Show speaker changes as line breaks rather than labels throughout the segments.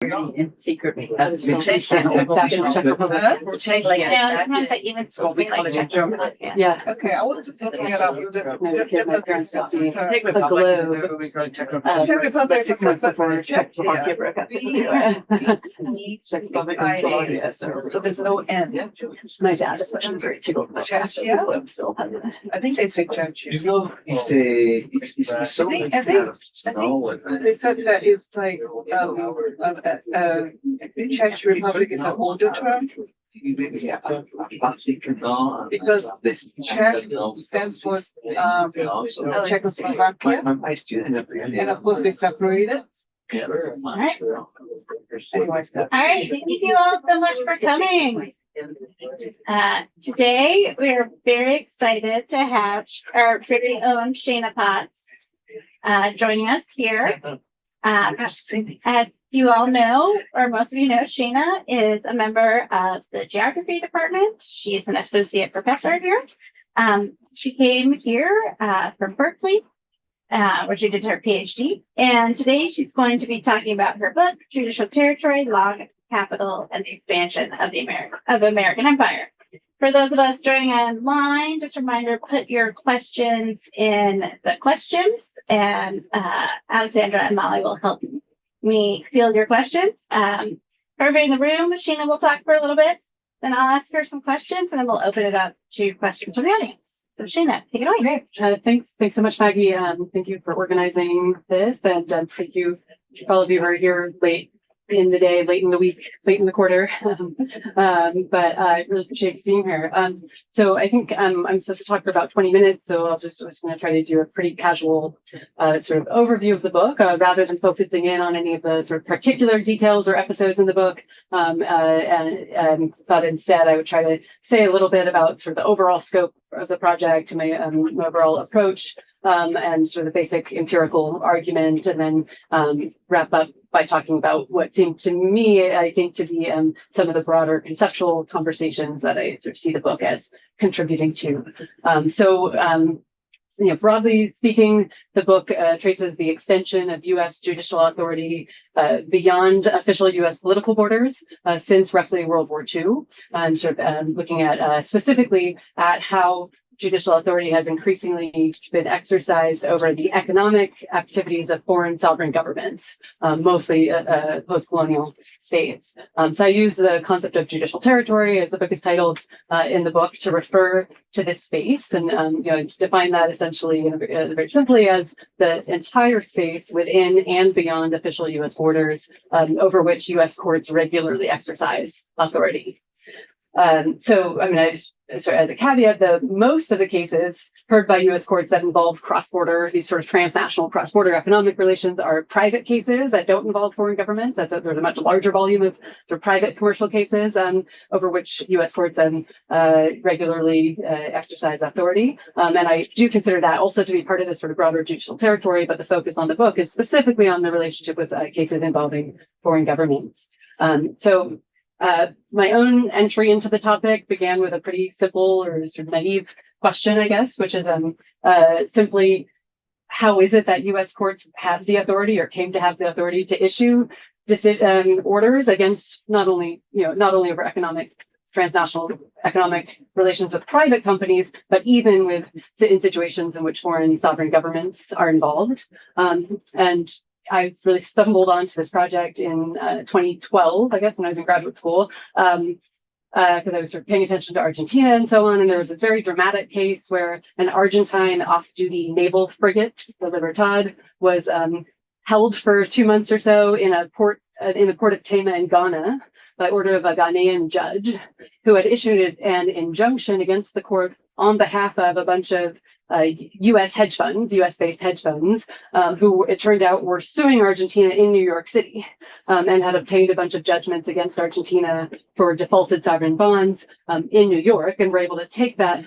in secretly.
Like,
Yeah, sometimes I even still be like,
yeah.
Okay, I was just looking it up.
My parents got me a globe.
Czech Republic,
Like 6 months before
Czechoslovakia
broke up.
So there's no end.
My dad especially was very tickled about that.
Yeah.
I'm still having it.
I think they say church.
You know, it's so
I think they said that it's like Czech Republic is an older term because this Czech stands for Czechoslovakia, and of course they separated.
all right.
Anyways,
All right, thank you all so much for coming. Today, we're very excited to have our very own Shaina Potts joining us here. As you all know, or most of you know, Shaina is a member of the geography department. She is an associate professor here. She came here from Berkeley, where she did her PhD. And today she's going to be talking about her book, Judicial Territory, Law, Capital, and the Expansion of the American Empire. For those of us joining online, just a reminder, put your questions in the questions, and Alexandra and Molly will help me field your questions. For everybody in the room, Shaina will talk for a little bit, then I'll ask her some questions, and then we'll open it up to questions from the audience. So Shaina, take it away.
Okay. Thanks so much, Maggie. Thank you for organizing this, and thank you for all of you who are here late in the day, late in the week, late in the quarter. But I really appreciate being here. So I think I'm supposed to talk for about 20 minutes, so I was going to try to do a pretty casual sort of overview of the book, rather than focusing in on any of the sort of particular details or episodes in the book. And thought instead I would try to say a little bit about sort of the overall scope of the project, my overall approach, and sort of the basic empirical argument, and then wrap up by talking about what seemed to me, I think, to be some of the broader conceptual conversations that I sort of see the book as contributing to. Broadly speaking, the book traces the extension of U.S. judicial authority beyond official U.S. political borders since roughly World War II, looking at specifically at how judicial authority has increasingly been exercised over the economic activities of foreign sovereign governments, mostly post-colonial states. So I use the concept of judicial territory, as the book is titled, in the book, to refer to this space, and define that essentially very simply as the entire space within and beyond official U.S. borders, over which U.S. courts regularly exercise authority. I just sort of as a caveat, most of the cases heard by U.S. courts that involve cross-border, these sort of transnational cross-border economic relations, are private cases that don't involve foreign governments. There's a much larger volume of sort of private commercial cases over which U.S. courts regularly exercise authority. And I do consider that also to be part of this sort of broader judicial territory, but the focus on the book is specifically on the relationship with cases involving foreign governments. My own entry into the topic began with a pretty simple or sort of naive question, I guess, which is simply, how is it that U.S. courts have the authority or came to have the authority to issue orders against not only over transnational economic relations with private companies, but even in situations in which foreign sovereign governments are involved. And I really stumbled onto this project in 2012, I guess, when I was in graduate school, because I was sort of paying attention to Argentina and so on. And there was a very dramatic case where an Argentine off-duty naval frigate, the Libertad, was held for 2 months or so in the port of Tema in Ghana by order of a Ghanaian judge who had issued an injunction against the court on behalf of a bunch of U.S. hedge funds, U.S.-based hedge funds, who it turned out were suing Argentina in New York City, and had obtained a bunch of judgments against Argentina for defaulted sovereign bonds in New York, and were able to take that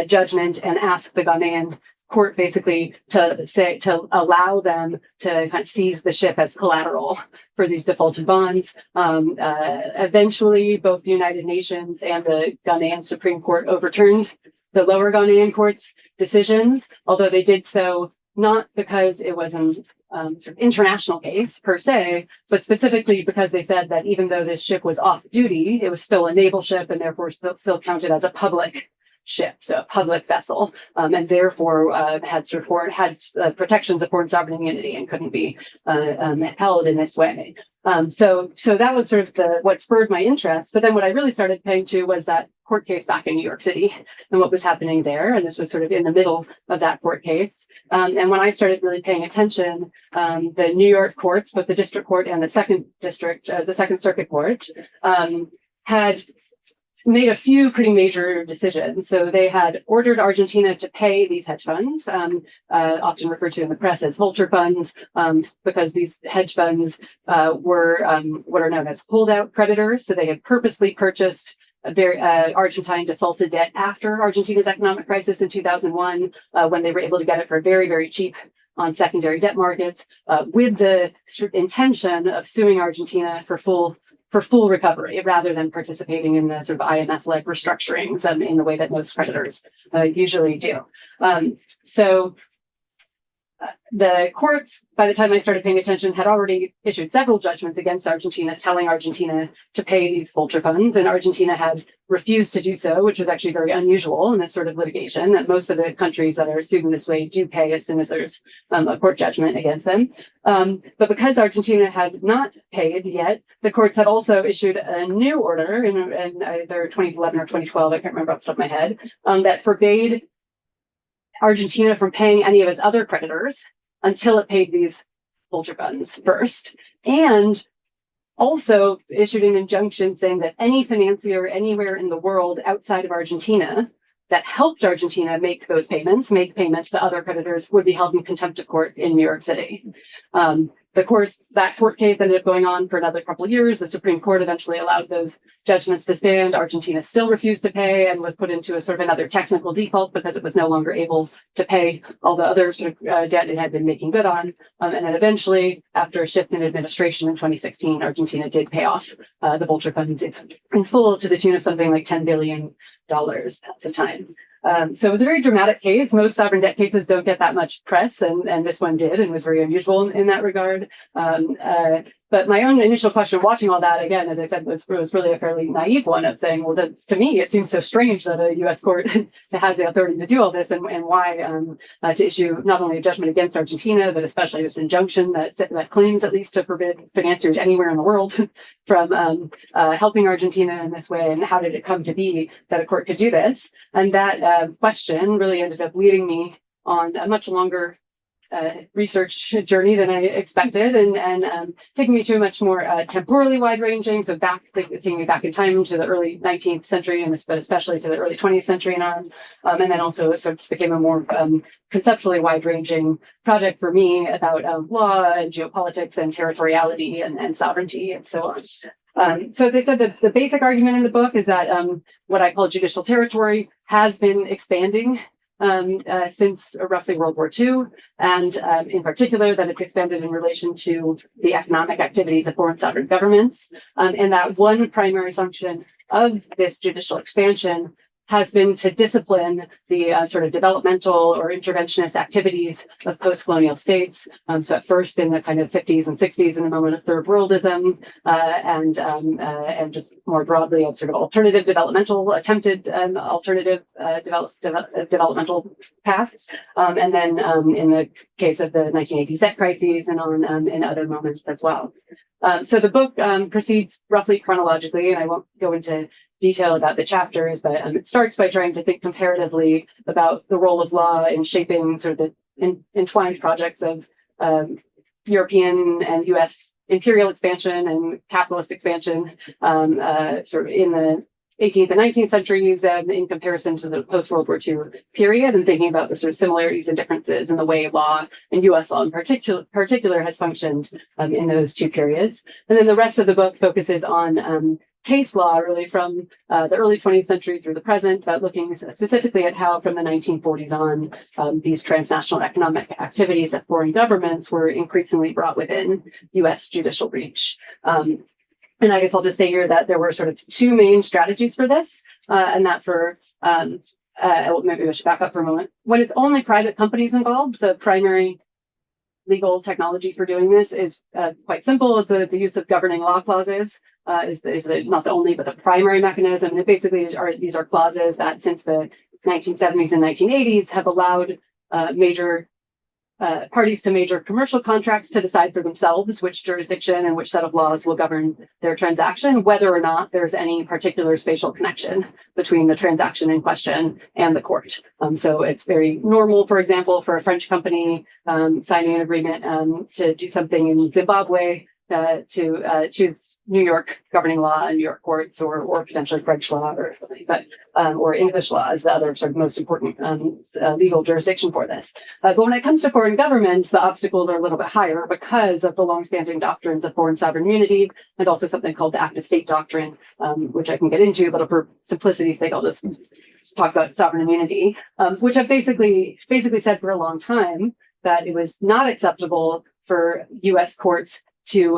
judgment and ask the Ghanaian court basically to allow them to kind of seize the ship as collateral for these defaulted bonds. Eventually, both the United Nations and the Ghanaian Supreme Court overturned the lower Ghanaian court's decisions, although they did so not because it was an sort of international case per se, but specifically because they said that even though this ship was off duty, it was still a naval ship and therefore still counted as a public ship, so a public vessel, and therefore had protections of foreign sovereign immunity and couldn't be held in this way. So that was sort of what spurred my interest. But then what I really started paying to was that court case back in New York City and what was happening there. And this was sort of in the middle of that court case. And when I started really paying attention, the New York courts, both the district court and the second circuit court, had made a few pretty major decisions. So they had ordered Argentina to pay these hedge funds, often referred to in the press as vulture funds, because these hedge funds were what are known as holdout creditors. So they had purposely purchased Argentine defaulted debt after Argentina's economic crisis in 2001, when they were able to get it for very, very cheap on secondary debt markets, with the intention of suing Argentina for full recovery rather than participating in the sort of IMF-led restructurings in the way that most creditors usually do. So the courts, by the time I started paying attention, had already issued several judgments against Argentina, telling Argentina to pay these vulture funds, and Argentina had refused to do so, which was actually very unusual in this sort of litigation, that most of the countries that are sued in this way do pay as soon as there's a court judgment against them. But because Argentina had not paid yet, the courts had also issued a new order in either 2011 or 2012, I can't remember off the top of my head, that forbade Argentina from paying any of its other creditors until it paid these vulture funds first, and also issued an injunction saying that any financier anywhere in the world outside of Argentina that helped Argentina make payments to other creditors, would be held in contempt of court in New York City. That court case ended up going on for another couple of years. The Supreme Court eventually allowed those judgments to stand. Argentina still refused to pay and was put into a sort of another technical default because it was no longer able to pay all the other sort of debt it had been making good on. And then eventually, after a shift in administration in 2016, Argentina did pay off the vulture funds in full to the tune of something like $10 billion at the time. So it was a very dramatic case. Most sovereign debt cases don't get that much press, and this one did, and was very unusual in that regard. But my own initial question watching all that, again, as I said, was really a fairly naive one of saying, well, to me, it seems so strange that a U.S. court has the authority to do all this, and why to issue not only a judgment against Argentina, but especially this injunction that claims at least to forbid financiers anywhere in the world from helping Argentina in this way, and how did it come to be that a court could do this? And that question really ended up leading me on a much longer research journey than I expected, and taking me to a much more temporally wide-ranging, so taking me back in time to the early 19th century, and especially to the early 20th century and on, and then also it sort of became a more conceptually wide-ranging project for me about law and geopolitics and territoriality and sovereignty and so on. So as I said, the basic argument in the book is that what I call judicial territory has been expanding since roughly World War II, and in particular that it's expanded in relation to the economic activities of foreign sovereign governments, and that one primary function of this judicial expansion has been to discipline the sort of developmental or interventionist activities of post-colonial states. So at first in the kind of 50s and 60s in a moment of third worldism, and just more broadly of sort of alternative developmental, attempted alternative developmental paths. And then in the case of the 1980s debt crises and on in other moments as well. So the book proceeds roughly chronologically, and I won't go into detail about the chapters, but it starts by trying to think comparatively about the role of law in shaping sort of the entwined projects of European and U.S. imperial expansion and capitalist expansion, sort of in the 18th and 19th centuries, in comparison to the post-World War II period, and thinking about the sort of similarities and differences in the way law and U.S. law in particular has functioned in those two periods. And then the rest of the book focuses on case law, really from the early 20th century through the present, but looking specifically at how from the 1940s on, these transnational economic activities of foreign governments were increasingly brought within U.S. judicial reach. And I guess I'll just say here that there were sort of two main strategies for this, and that for, maybe I should back up for a moment. When it's only private companies involved, the primary legal technology for doing this is quite simple. It's the use of governing law clauses. Is not the only, but the primary mechanism. And it basically these are clauses that since the 1970s and 1980s have allowed major parties to major commercial contracts to decide for themselves which jurisdiction and which set of laws will govern their transaction, whether or not there's any particular spatial connection between the transaction in question and the court. So it's very normal, for example, for a French company signing an agreement to do something in Zimbabwe to choose New York governing law and New York courts, or potentially French law, or English law as the other sort of most important legal jurisdiction for this. But when it comes to foreign governments, the obstacles are a little bit higher because of the longstanding doctrines of foreign sovereign immunity and also something called the active state doctrine, which I can get into, but for simplicity's sake, I'll just talk about sovereign immunity, which have basically said for a long time that it was not acceptable for U.S. courts to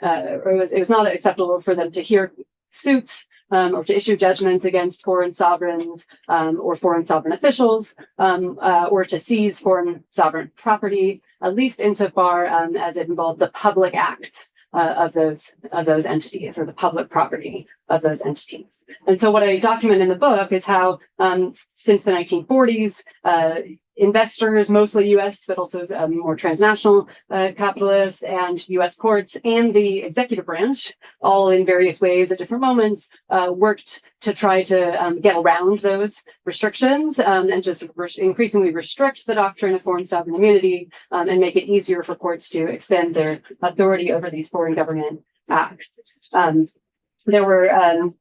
it was not acceptable for them to hear suits or to issue judgments against foreign sovereigns or foreign sovereign officials or to seize foreign sovereign property, at least insofar as it involved the public acts of those entities, or the public property of those entities. And so what I document in the book is how since the 1940s, investors, mostly U.S., but also more transnational capitalists and U.S. courts and the executive branch, all in various ways at different moments, worked to try to get around those restrictions and just increasingly restrict the doctrine of foreign sovereign immunity and make it easier for courts to extend their authority over these foreign government acts. There were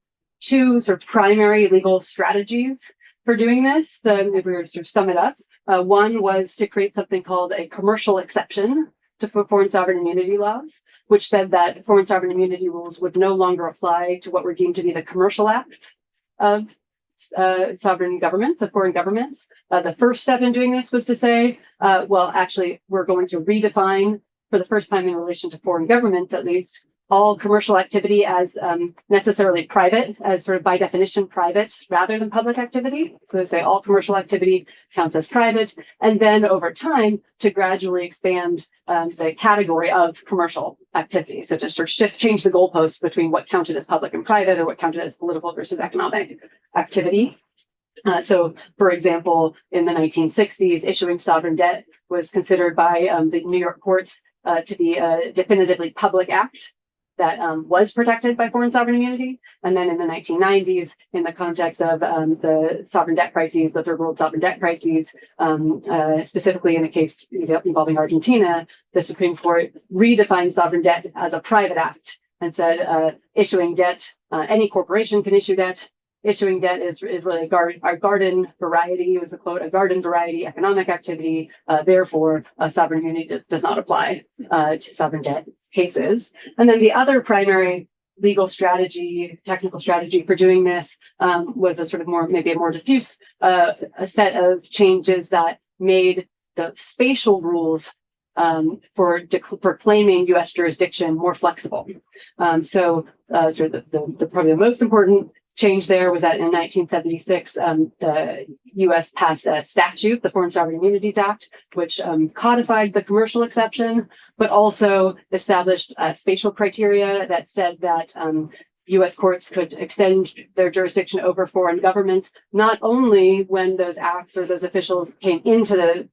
two sort of primary legal strategies for doing this. If we were to sort of sum it up, one was to create something called a commercial exception to foreign sovereign immunity laws, which said that foreign sovereign immunity rules would no longer apply to what were deemed to be the commercial acts of sovereign governments, of foreign governments. The first step in doing this was to say, well, actually, we're going to redefine, for the first time in relation to foreign governments at least, all commercial activity as necessarily private, as sort of by definition private rather than public activity. So they say all commercial activity counts as private, and then over time to gradually expand the category of commercial activity. So to sort of change the goalposts between what counted as public and private, or what counted as political versus economic activity. So, for example, in the 1960s, issuing sovereign debt was considered by the New York courts to be a definitively public act that was protected by foreign sovereign immunity. And then in the 1990s, in the context of the sovereign debt crises, the third world sovereign debt crises, specifically in a case involving Argentina, the Supreme Court redefined sovereign debt as a private act and said issuing debt, any corporation can issue debt. Issuing debt is really a garden variety, was a quote, a garden variety economic activity. Therefore, sovereign immunity does not apply to sovereign debt cases. And then the other primary legal strategy, technical strategy for doing this was a sort of maybe a more diffuse a set of changes that made the spatial rules for claiming U.S. jurisdiction more flexible. So sort of the probably the most important change there was that in 1976, the U.S. passed a statute, the Foreign Sovereign Immunities Act, which codified the commercial exception, but also established spatial criteria that said that U.S. courts could extend their jurisdiction over foreign governments, not only when those acts or those officials came into the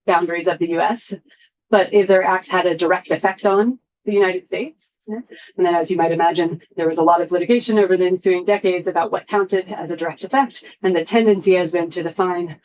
boundaries of the U.S., but if their acts had a direct effect on the United States. And then, as you might imagine, there was a lot of litigation over the ensuing decades about what counted as a direct effect. And the tendency has been to define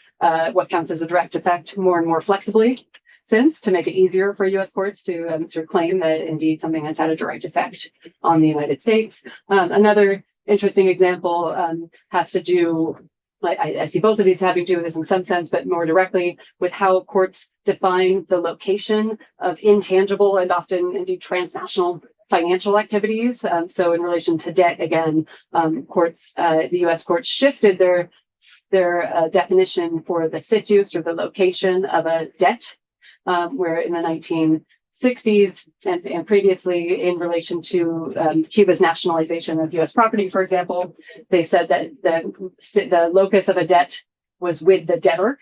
what counts as a direct effect more and more flexibly since, to make it easier for U.S. courts to sort of claim that indeed something has had a direct effect on the United States. Another interesting example has to do, I see both of these having to do with this in some sense, but more directly with how courts define the location of intangible and often indeed transnational financial activities. So in relation to debt, again, the U.S. courts shifted their definition for the situs, or the location of a debt, where in the 1960s and previously in relation to Cuba's nationalization of U.S. property, for example, they said that the locus of a debt was with the debtor,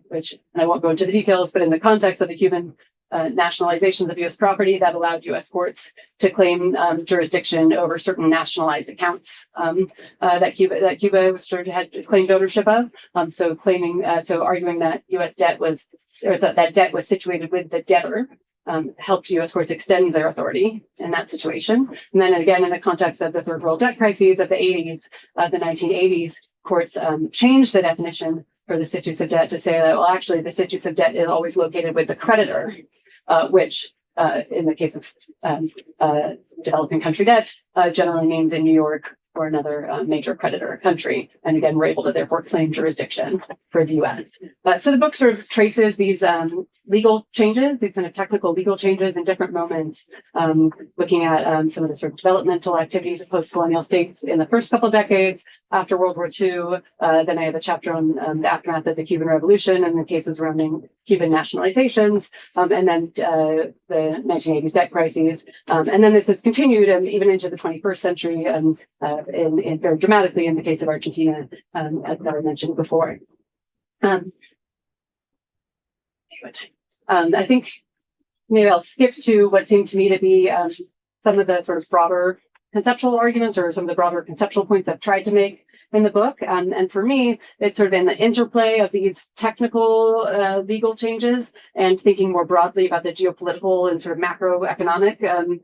which, and I won't go into the details, but in the context of the Cuban nationalizations of U.S. property that allowed U.S. courts to claim jurisdiction over certain nationalized accounts that Cuba had claimed ownership of. So arguing that U.S. debt was, or that debt was situated with the debtor. Helped U.S. courts extend their authority in that situation. And then again, in the context of the third world debt crises of the 80s, the 1980s, courts changed the definition for the situs of debt to say that, well, actually, the situs of debt is always located with the creditor, which in the case of developing country debt generally means in New York or another major creditor country. And again, we're able to therefore claim jurisdiction for the US. So the book sort of traces these legal changes, these kind of technical legal changes in different moments, looking at some of the sort of developmental activities of post-colonial states in the first couple of decades after World War II. Then I have a chapter on the aftermath of the Cuban Revolution and the cases surrounding Cuban nationalizations, and then the 1980s debt crises. And then this has continued even into the 21st century, in very dramatically in the case of Argentina, as I mentioned before. I think maybe I'll skip to what seemed to me to be some of the sort of broader conceptual arguments or some of the broader conceptual points I've tried to make in the book. And for me, it's sort of in the interplay of these technical legal changes and thinking more broadly about the geopolitical and sort of macroeconomic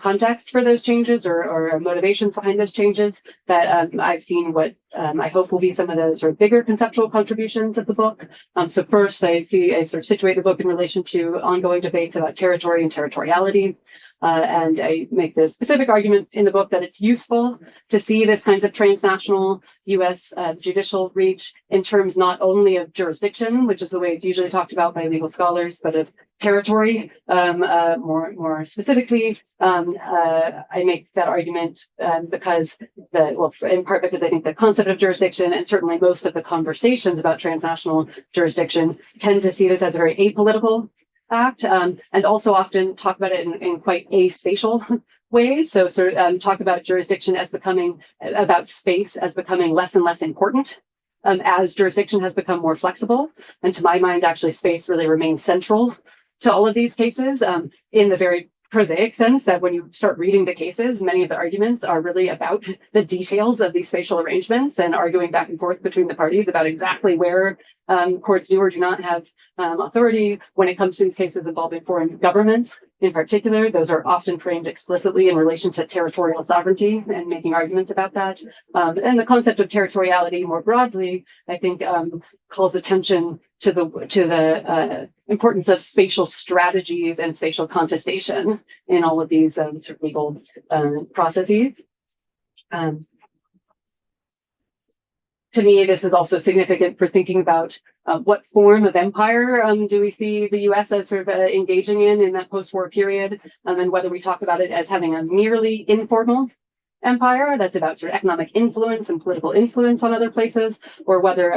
context for those changes or motivations behind those changes that I've seen what I hope will be some of the sort of bigger conceptual contributions of the book. So first, I sort of situate the book in relation to ongoing debates about territory and territoriality. And I make the specific argument in the book that it's useful to see this kinds of transnational U.S. Judicial reach in terms not only of jurisdiction, which is the way it's usually talked about by legal scholars, but of territory. More specifically, I make that argument because in part because I think the concept of jurisdiction and certainly most of the conversations about transnational jurisdiction tend to see this as a very apolitical act, and also often talk about it in quite aspatial ways. So sort of talk about jurisdiction as becoming about space as becoming less and less important as jurisdiction has become more flexible. And to my mind, actually, space really remains central to all of these cases in the very prosaic sense that when you start reading the cases, many of the arguments are really about the details of these spatial arrangements and arguing back and forth between the parties about exactly where courts do or do not have authority when it comes to these cases involving foreign governments. In particular, those are often framed explicitly in relation to territorial sovereignty and making arguments about that. And the concept of territoriality more broadly, I think, calls attention to the importance of spatial strategies and spatial contestation in all of these sort of legal processes. To me, this is also significant for thinking about what form of empire do we see the U.S. as sort of engaging in that post-war period, and whether we talk about it as having a merely informal empire that's about sort of economic influence and political influence on other places, or whether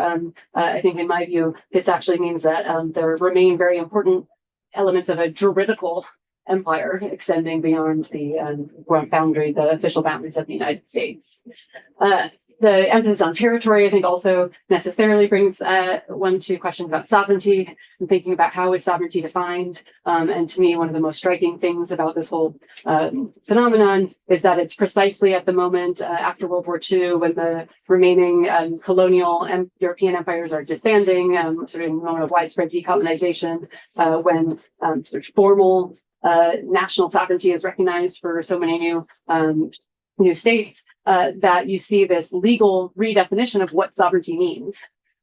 I think in my view, this actually means that there remain very important elements of a juridical empire extending beyond the official boundaries of the United States. The emphasis on territory, I think, also necessarily brings one to questions about sovereignty and thinking about how is sovereignty defined. And to me, one of the most striking things about this whole phenomenon is that it's precisely at the moment after World War II, when the remaining colonial European empires are disbanding, sort of in a moment of widespread decolonization, when sort of formal national sovereignty is recognized for so many new states, that you see this legal redefinition of what sovereignty means,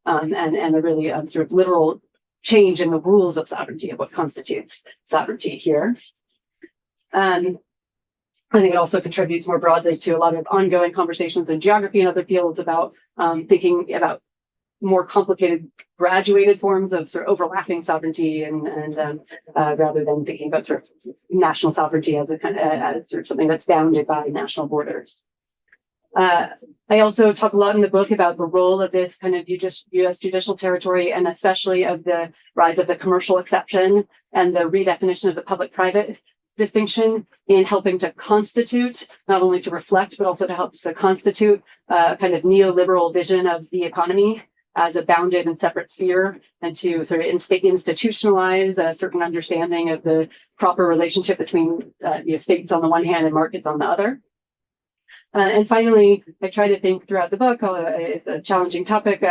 and a really sort of literal change in the rules of sovereignty, of what constitutes sovereignty here. I think it also contributes more broadly to a lot of ongoing conversations in geography and other fields about thinking about more complicated graduated forms of sort of overlapping sovereignty and rather than thinking about sort of national sovereignty as a kind of as sort of something that's bounded by national borders. I also talk a lot in the book about the role of this kind of U.S. judicial territory, and especially of the rise of the commercial exception and the redefinition of the public-private distinction in helping to constitute, not only to reflect, but also to help to constitute a kind of neoliberal vision of the economy as a bounded and separate sphere, and to sort of institutionalize a certain understanding of the proper relationship between states on the one hand and markets on the other. And finally, I try to think throughout the book, it's a challenging topic,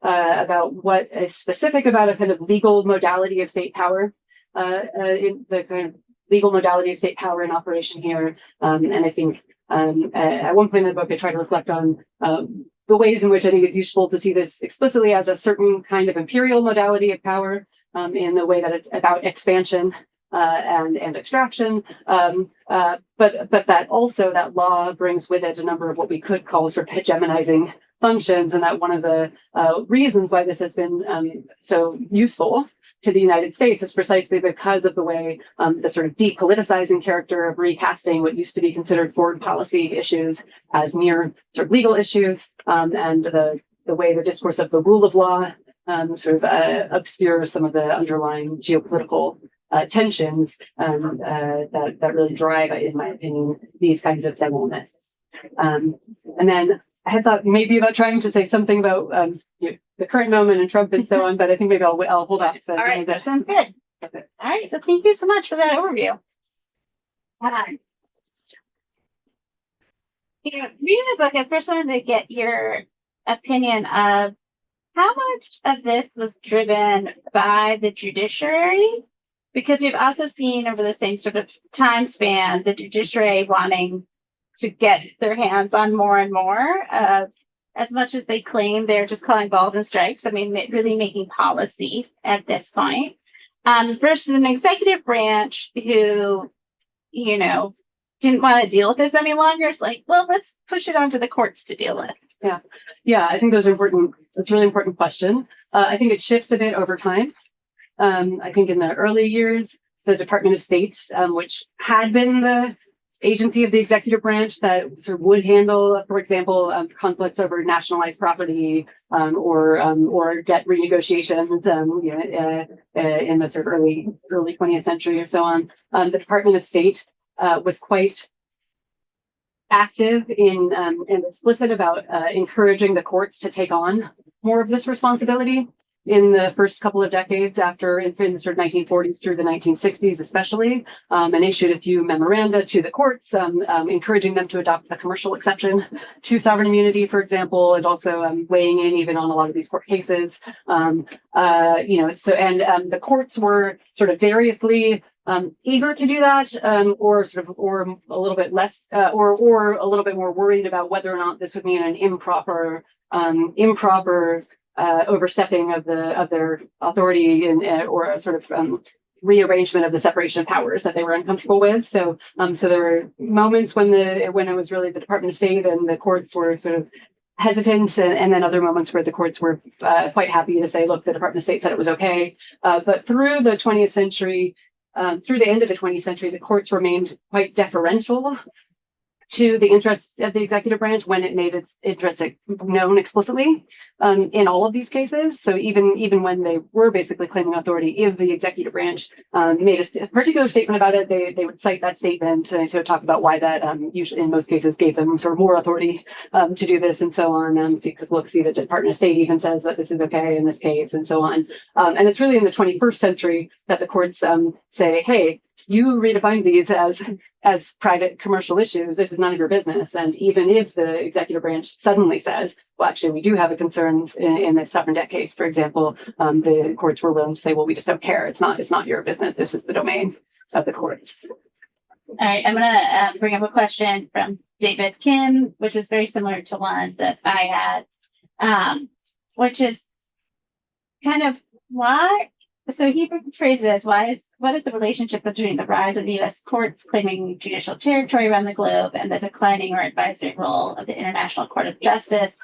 about what is specific about a kind of legal modality of state power, in the kind of legal modality of state power in operation here. And I think at one point in the book, I try to reflect on the ways in which I think it's useful to see this explicitly as a certain kind of imperial modality of power, in the way that it's about expansion and extraction, but that also that law brings with it a number of what we could call sort of hegemonizing functions, and that one of the reasons why this has been so useful to the United States is precisely because of the way the sort of depoliticizing character of recasting what used to be considered foreign policy issues as mere sort of legal issues, and the way the discourse of the rule of law sort of obscures some of the underlying geopolitical tensions that really drive, in my opinion, these kinds of developments. And then I had thought maybe about trying to say something about the current moment and Trump and so on, but I think maybe I'll hold off.
All right, that sounds good.
Okay.
All right, so thank you so much for that overview. Reading the book, I first wanted to get your opinion of how much of this was driven by the judiciary, because we've also seen over the same sort of time span the judiciary wanting to get their hands on more and more, as much as they claim they're just calling balls and strikes. I mean, really making policy at this point, versus an executive branch who, didn't want to deal with this any longer. It's like, well, let's push it onto the courts to deal with.
Yeah, I think those are important. That's a really important question. I think it shifts a bit over time. I think in the early years, the Department of State, which had been the agency of the executive branch that sort of would handle, for example, conflicts over nationalized property, or debt renegotiations, in the sort of early 20th century or so on. The Department of State was quite active and explicit about encouraging the courts to take on more of this responsibility in the first couple of decades after, in the sort of 1940s through the 1960s especially, and issued a few memoranda to the courts, encouraging them to adopt the commercial exception to sovereign immunity, for example, and also weighing in even on a lot of these court cases. The courts were sort of variously eager to do that, or a little bit less, or a little bit more worried about whether or not this would mean an improper overstepping of their authority or a sort of rearrangement of the separation of powers that they were uncomfortable with. So there were moments when it was really the Department of State and the courts were sort of hesitant, and then other moments where the courts were quite happy to say, look, the Department of State said it was okay. But through the 20th century, through the end of the 20th century, the courts remained quite deferential to the interests of the executive branch when it made its interests known explicitly, in all of these cases. So even when they were basically claiming authority, if the executive branch made a particular statement about it, they would cite that statement and sort of talk about why that usually in most cases gave them sort of more authority to do this and so on. Because look, see, the Department of State even says that this is okay in this case and so on. And it's really in the 21st century that the courts say, hey, you redefine these as private commercial issues. This is none of your business. And even if the executive branch suddenly says, well, actually, we do have a concern in this sovereign debt case, for example, the courts were willing to say, well, we just don't care. It's not your business. This is the domain of the courts.
All right, I'm going to bring up a question from David Kim, which was very similar to one that I had, which is kind of why. So he phrased it as, what is the relationship between the rise of the U.S. courts claiming judicial territory around the globe and the declining or advisory role of the International Court of Justice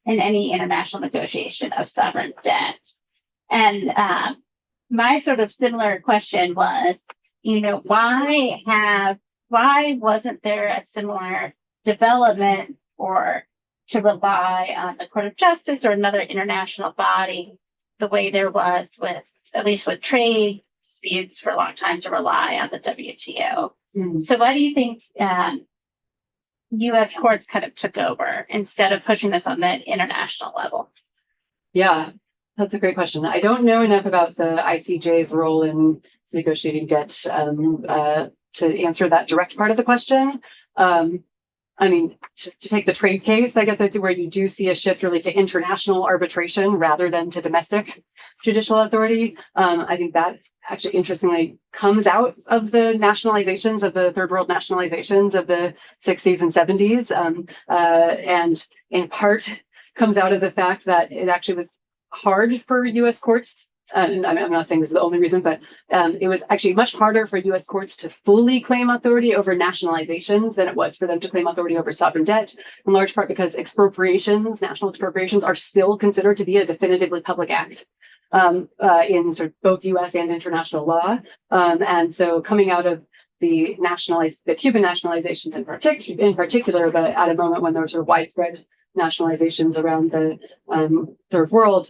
in any international negotiation of sovereign debt? And my sort of similar question was, why wasn't there a similar development or to rely on the Court of Justice or another international body the way there was at least with trade disputes for a long time, to rely on the WTO. So why do you think U.S. courts kind of took over instead of pushing this on the international level?
Yeah, that's a great question. I don't know enough about the ICJ's role in negotiating debt to answer that direct part of the question. I mean, to take the trade case, I guess where you do see a shift really to international arbitration rather than to domestic judicial authority. I think that actually interestingly comes out of the nationalizations of the third world nationalizations of the 60s and 70s, and in part comes out of the fact that it actually was hard for U.S. courts. And I'm not saying this is the only reason, but it was actually much harder for U.S. courts to fully claim authority over nationalizations than it was for them to claim authority over sovereign debt, in large part because expropriations, national expropriations, are still considered to be a definitively public act in sort of both U.S. and international law. And so coming out of the Cuban nationalizations in particular, but at a moment when there were sort of widespread nationalizations around the third world,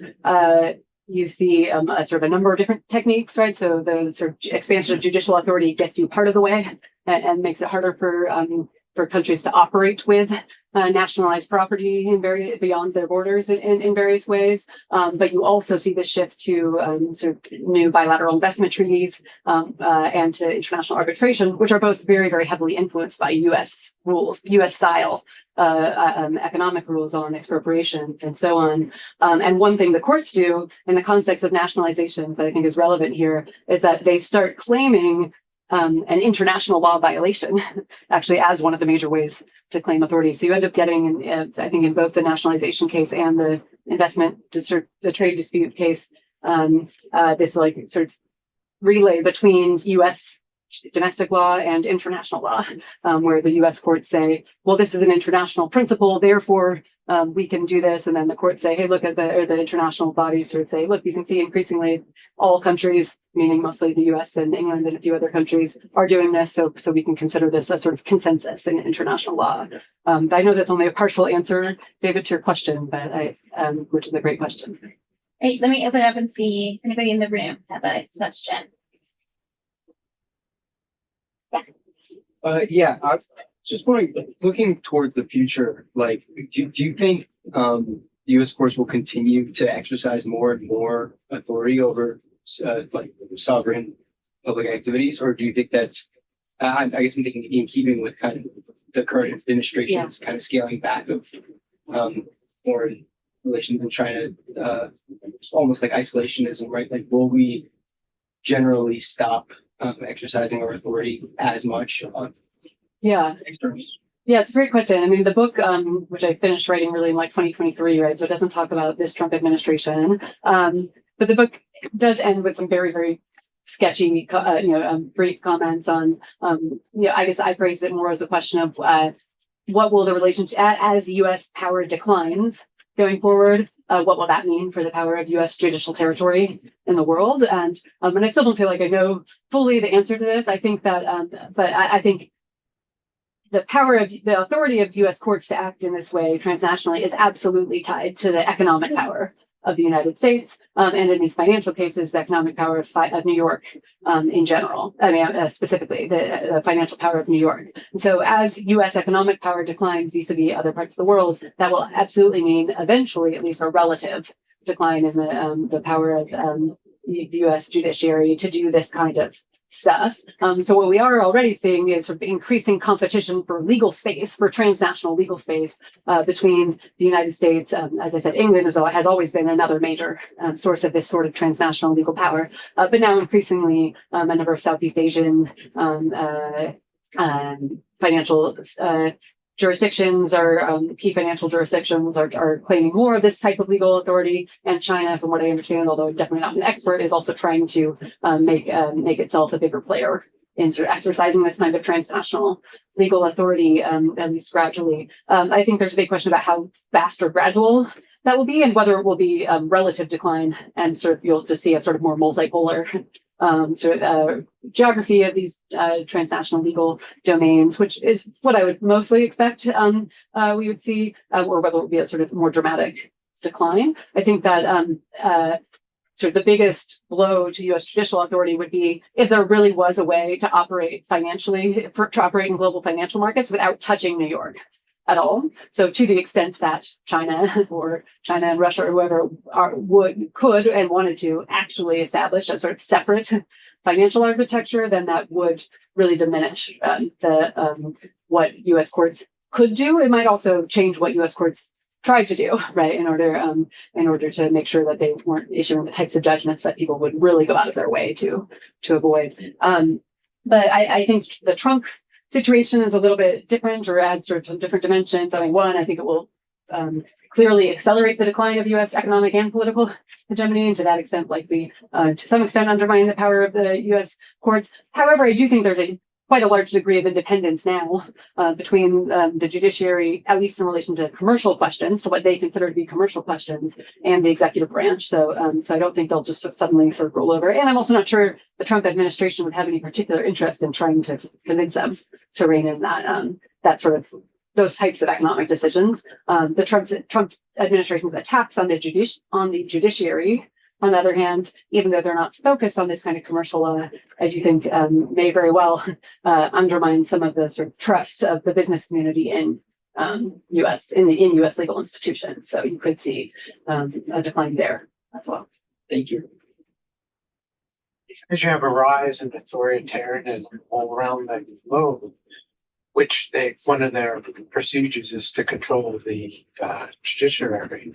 you see a sort of a number of different techniques, right? So the sort of expansion of judicial authority gets you part of the way and makes it harder for countries to operate with nationalized property beyond their borders in various ways. But you also see the shift to sort of new bilateral investment treaties and to international arbitration, which are both very, very heavily influenced by U.S. rules, U.S. style economic rules on expropriations and so on. And one thing the courts do in the context of nationalization that I think is relevant here is that they start claiming an international law violation actually as one of the major ways to claim authority. So you end up getting, I think in both the nationalization case and the the trade dispute case, this like sort of relay between U.S. domestic law and international law, where the U.S. courts say, well, this is an international principle, therefore we can do this. And then the courts say, hey, look at the international bodies sort of say, look, you can see increasingly all countries, meaning mostly the U.S. and England and a few other countries, are doing this. So we can consider this a sort of consensus in international law. I know that's only a partial answer, David, to your question, but which is a great question.
Right, let me open up and see anybody in the room have a question.
Yeah, I was just wondering, looking towards the future, like, do you think U.S. courts will continue to exercise more and more authority over like sovereign public activities, or do you think that's, I guess I'm thinking in keeping with kind of the current administration's kind of scaling back of foreign relations and trying to almost like isolationism, right? Like, will we generally stop exercising our authority as much on external?
Yeah, it's a great question. I mean, the book, which I finished writing really in like 2023, right? So it doesn't talk about this Trump administration. But the book does end with some very, very sketchy, brief comments on, I guess I phrased it more as a question of what will the relationship, as U.S. power declines going forward, what will that mean for the power of U.S. judicial territory in the world? And I still don't feel like I know fully the answer to this. I think that, but I think the authority of U.S. courts to act in this way transnationally is absolutely tied to the economic power of the United States, and in these financial cases, the economic power of New York in general. I mean, specifically the financial power of New York. And so, as U.S. economic power declines vis-a-vis other parts of the world, that will absolutely mean eventually, at least, a relative decline in the power of the U.S. judiciary to do this kind of stuff. So what we are already seeing is sort of increasing competition for legal space, for transnational legal space between the United States, as I said, England has always been another major source of this sort of transnational legal power, but now increasingly a number of Southeast Asian financial jurisdictions key financial jurisdictions are claiming more of this type of legal authority. And China, from what I understand, although I'm definitely not an expert, is also trying to make itself a bigger player in sort of exercising this kind of transnational legal authority, at least gradually. I think there's a big question about how fast or gradual that will be, and whether it will be relative decline, and sort of you'll just see a sort of more multipolar geography of these transnational legal domains, which is what I would mostly expect we would see, or whether it would be a sort of more dramatic decline. I think that sort of the biggest blow to U.S. judicial authority would be if there really was a way to operate financially, to operate in global financial markets without touching New York. at all. So to the extent that China or China and Russia or whoever could and wanted to actually establish a sort of separate financial architecture, then that would really diminish what U.S. courts could do. It might also change what U.S. courts tried to do, right, in order to make sure that they weren't issuing the types of judgments that people would really go out of their way to avoid. But I think the Trump situation is a little bit different, or adds sort of some different dimensions. I mean, one, I think it will clearly accelerate the decline of U.S. economic and political hegemony, and to that extent, likely to some extent undermine the power of the U.S. courts. However, I do think there's quite a large degree of independence now between the judiciary, at least in relation to commercial questions, to what they consider to be commercial questions, and the executive branch. So I don't think they'll just suddenly sort of roll over. And I'm also not sure the Trump administration would have any particular interest in trying to convince them to rein in that sort of those types of economic decisions. The Trump administration's attacks on the judiciary, on the other hand, even though they're not focused on this kind of commercial law, I do think may very well undermine some of the sort of trust of the business community in U.S. in U.S. legal institutions. So you could see a decline there as well.
Thank you.
Because you have a rise in authoritarianism all around the globe, which one of their procedures is to control the judiciary.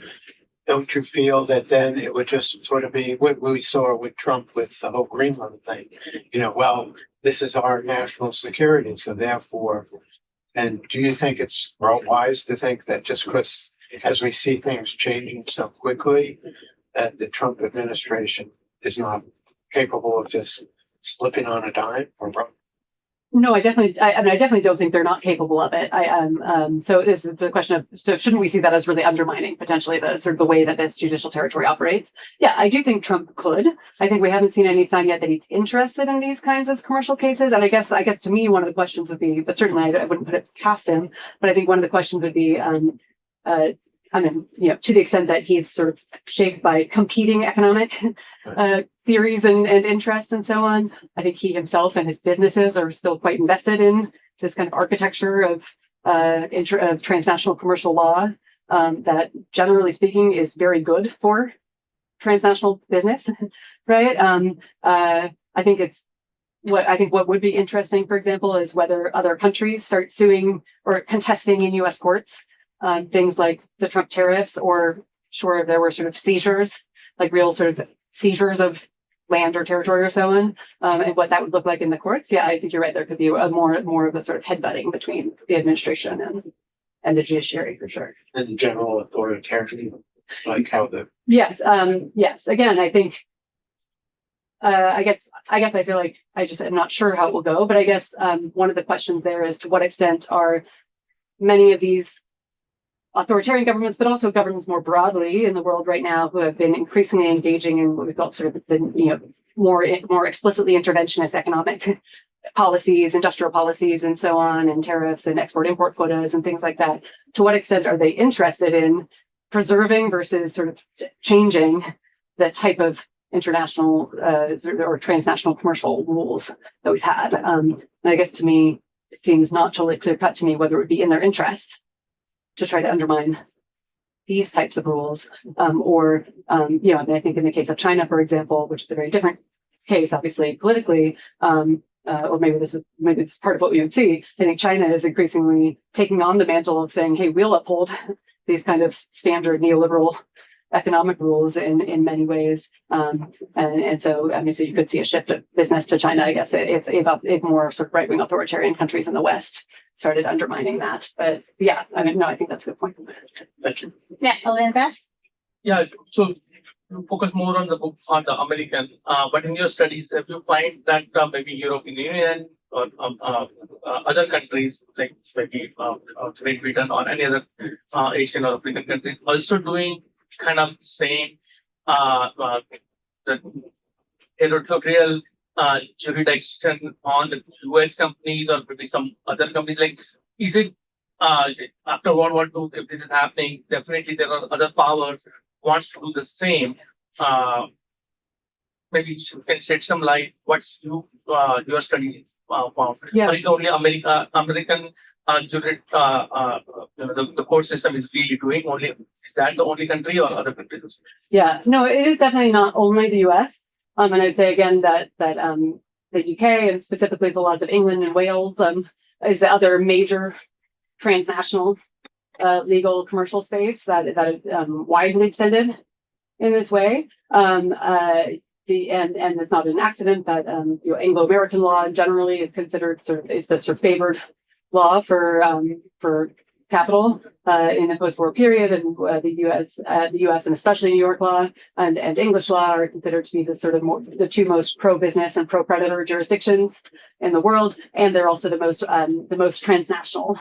Don't you feel that then it would just sort of be what we saw with Trump with the whole Greenland thing? Well, this is our national security, so therefore, and do you think it's wise to think that just because as we see things changing so quickly, that the Trump administration is not capable of just slipping on a dime or
No, I definitely don't think they're not capable of it. So this is a question of, so shouldn't we see that as really undermining potentially the sort of the way that this judicial territory operates? Yeah, I do think Trump could. I think we haven't seen any sign yet that he's interested in these kinds of commercial cases. And I guess to me, one of the questions would be, but certainly I wouldn't put it past him, but I think one of the questions would be, to the extent that he's sort of shaped by competing economic theories and interests and so on, I think he himself and his businesses are still quite invested in this kind of architecture of transnational commercial law that, generally speaking, is very good for transnational business, right? I think what would be interesting, for example, is whether other countries start suing or contesting in U.S. courts things like the Trump tariffs, or if there were sort of seizures, like real sort of seizures of land or territory or so on, and what that would look like in the courts. Yeah, I think you're right. There could be more of a sort of headbutting between the administration and the judiciary, for sure.
and the general authoritarian, like how the
Yes. Again, I think. I guess I feel like I just am not sure how it will go, but I guess one of the questions there is to what extent are many of these authoritarian governments, but also governments more broadly in the world right now, who have been increasingly engaging in what we call sort of the more explicitly interventionist economic policies, industrial policies, and so on, and tariffs and export-import quotas and things like that. To what extent are they interested in preserving versus sort of changing the type of international or transnational commercial rules that we've had? And I guess to me, it seems not totally clear cut to me whether it would be in their interests to try to undermine these types of rules, or I think in the case of China, for example, which is a very different case, obviously politically, or maybe this is part of what we would see. I think China is increasingly taking on the mantle of saying, "Hey, we'll uphold these kind of standard neoliberal economic rules in many ways," and so so you could see a shift of business to China, I guess, if more sort of right-wing authoritarian countries in the West started undermining that. But yeah, no, I think that's a good point.
Thank you.
Yeah, Elizabeth?
Yeah, so you focus more on the American, but in your studies, if you find that maybe European Union or other countries like maybe Great Britain or any other Asian or African countries also doing kind of same the editorial jurisdiction on the US companies or maybe some other companies? Like, is it after World War II, if this is happening, definitely there are other powers wants to do the same. Maybe you can shed some light what's your studies found.
Yeah.
Or is only American the court system is really doing only, is that the only country or other countries?
Yeah, no, it is definitely not only the US. And I'd say again that the UK and specifically the laws of England and Wales is the other major transnational legal commercial space that is widely extended in this way. And it's not an accident that Anglo-American law generally is considered is the favored law for capital in the post-war period, and the U.S. and especially New York law and English law are considered to be the two most pro-business and pro-predator jurisdictions in the world, and they're also the most transnational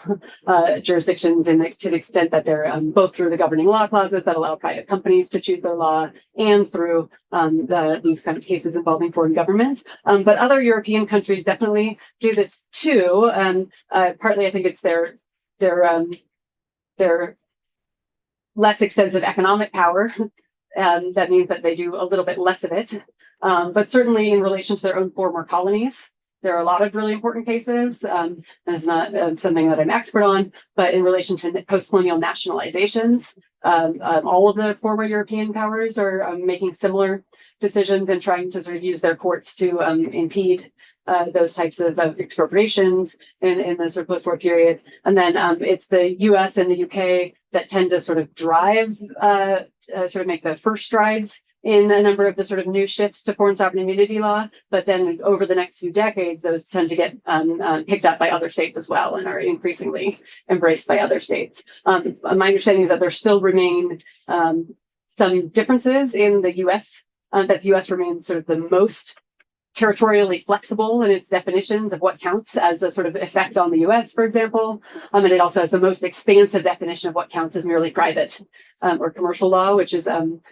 jurisdictions to the extent that they're both through the governing law clauses that allow private companies to choose their law, and through these kind of cases involving foreign governments. But other European countries definitely do this too, and partly I think it's their less extensive economic power. That means that they do a little bit less of it. But certainly in relation to their own former colonies, there are a lot of really important cases. It's not something that I'm expert on, but in relation to post-colonial nationalizations, all of the former European powers are making similar decisions and trying to use their courts to impede those types of expropriations in the post-war period. And then it's the US and the UK that tend to drive, make the first strides in a number of the new shifts to foreign sovereign immunity law. But then over the next few decades, those tend to get picked up by other states as well and are increasingly embraced by other states. My understanding is that there still remain some differences in the US, that the US remains the most territorially flexible in its definitions of what counts as a effect on the US, for example. And it also has the most expansive definition of what counts as merely private or commercial law, which is,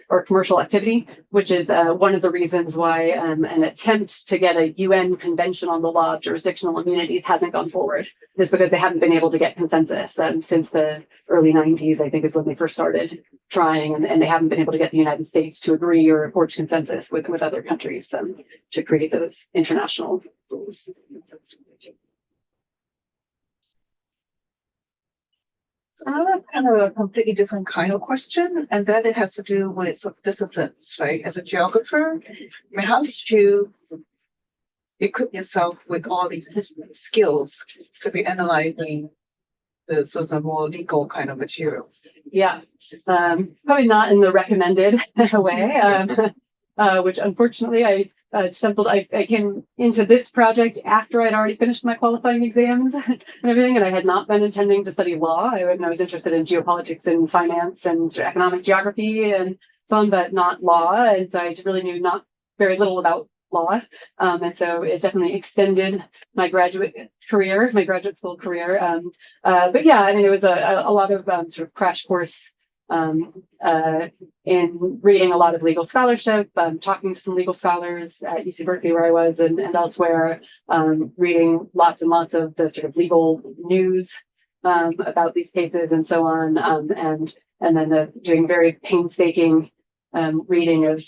or commercial activity, which is one of the reasons why an attempt to get a UN convention on the law of jurisdictional immunities hasn't gone forward. It's because they haven't been able to get consensus since the early 90s, I think is when they first started trying, and they haven't been able to get the United States to agree or forge consensus with other countries to create those international rules.
So another kind of a completely different kind of question, and then it has to do with disciplines, right? As a geographer, how did you equip yourself with all these skills to be analyzing the more legal kind of materials?
Yeah, probably not in the recommended way, which unfortunately I came into this project after I'd already finished my qualifying exams and everything, and I had not been intending to study law. I was interested in geopolitics and finance and economic geography and so on, but not law. And so I really knew not very little about law. And so it definitely extended my graduate school career. But yeah, it was a lot of crash course in reading a lot of legal scholarship, talking to some legal scholars at UC Berkeley where I was and elsewhere, reading lots and lots of the legal news about these cases and so on, and then doing very painstaking reading of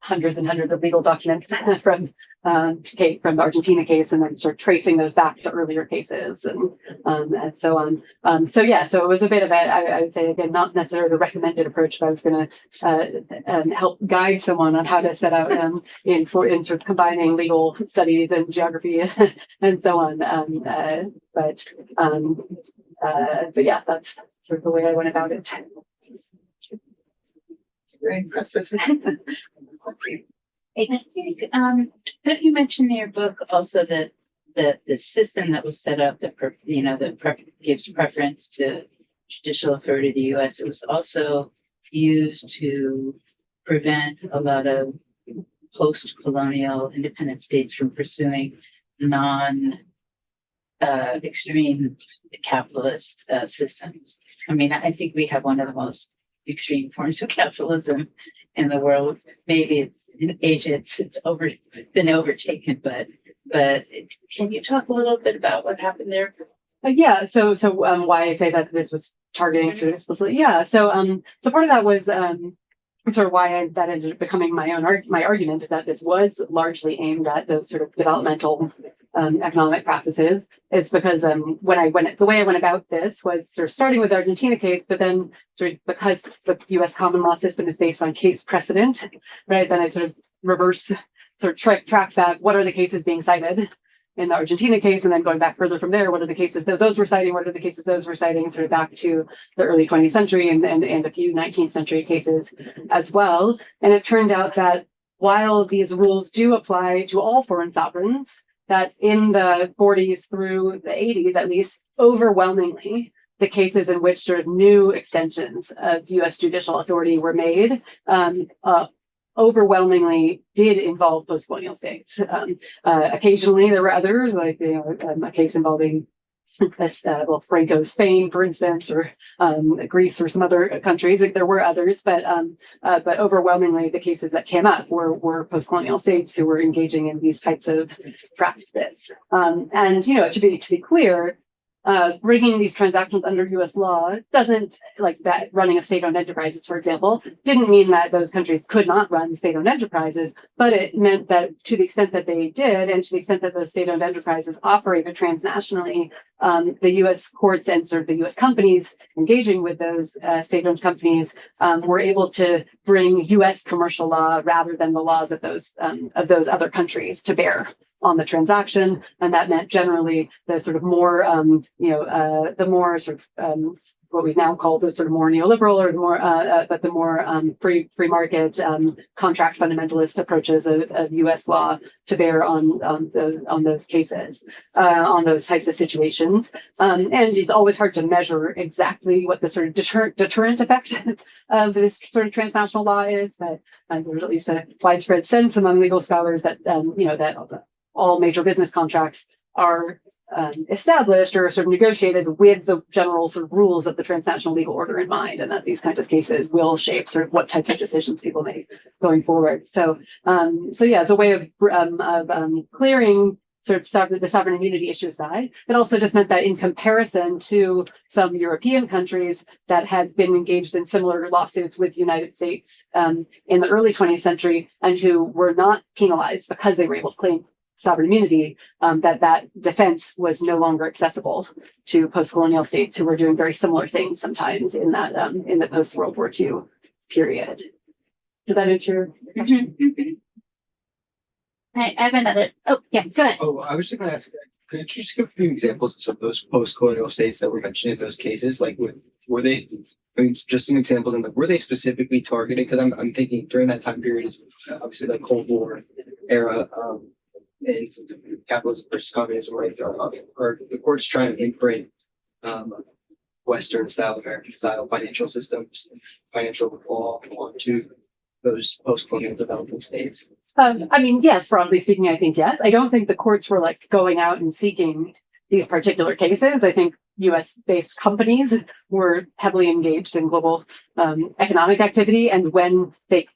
hundreds and hundreds of legal documents from the Argentina case, and then tracing those back to earlier cases and so on. So it was a bit of I would say, again, not necessarily the recommended approach, but I was going to help guide someone on how to set out in combining legal studies and geography and so on. But yeah, that's the way I went about it.
Very impressive.
I think, don't you mention in your book also that the system that was set up that gives preference to judicial authority of the U.S. It was also used to prevent a lot of post-colonial independent states from pursuing extreme capitalist systems. I think we have one of the most extreme forms of capitalism in the world. Maybe it's in Asia, it's been overtaken, but can you talk a little bit about what happened there?
Yeah. So why I say that this was targeting explicitly. Yeah. So part of that was sort of why that ended up becoming my argument is that this was largely aimed at those sort of developmental economic practices is because the way I went about this was sort of starting with the Argentina case, but then sort of because the U.S. common law system is based on case precedent, right? Then I sort of reverse sort of track back. What are the cases being cited in the Argentina case, and then going back further from there, what are the cases that those were citing? What are the cases those were citing? Sort of back to the early 20th century and a few 19th century cases as well. And it turned out that while these rules do apply to all foreign sovereigns, that in the 40s through the 80s, at least overwhelmingly, the cases in which sort of new extensions of U.S. judicial authority were made overwhelmingly did involve post-colonial states. Occasionally, there were others, like a case involving Franco Spain, for instance, or Greece, or some other countries. There were others, but overwhelmingly, the cases that came up were post-colonial states who were engaging in these types of practices. And to be clear, bringing these transactions under U.S. law doesn't, like that running of state-owned enterprises, for example, didn't mean that those countries could not run state-owned enterprises, but it meant that to the extent that they did, and to the extent that those state-owned enterprises operated transnationally, the U.S. courts and sort of the U.S. companies engaging with those state-owned companies were able to bring U.S. commercial law rather than the laws of those other countries to bear on the transaction, and that meant generally the sort of more, the more sort of what we now call the sort of more neoliberal or the more free market contract fundamentalist approaches of U.S. law to bear on those cases, on those types of situations, and it's always hard to measure exactly what the sort of deterrent effect of this sort of transnational law is, but there's at least a widespread sense among legal scholars that that all major business contracts are established or sort of negotiated with the general sort of rules of the transnational legal order in mind, and that these kinds of cases will shape sort of what types of decisions people make going forward. So yeah, it's a way of clearing sort of the sovereign immunity issue aside. It also just meant that in comparison to some European countries that had been engaged in similar lawsuits with the United States in the early 20th century and who were not penalized because they were able to claim sovereign immunity, that defense was no longer accessible to post-colonial states who were doing very similar things sometimes in that in the post-World War II period. Did that answer your question?
I have another. Oh, yeah, go ahead.
Oh, I was just going to ask, could you just give a few examples of some of those post-colonial states that were mentioned in those cases? Like, were they, I mean, just some examples, and were they specifically targeted? Because I'm thinking during that time period is obviously like Cold War era, and capitalism versus communism, right? Or the courts trying to imprint Western style, American style financial systems, financial law onto those post-colonial developing states.
I mean, yes, broadly speaking, I think yes. I don't think the courts were like going out and seeking these particular cases. I think US-based companies were heavily engaged in global economic activity, and when they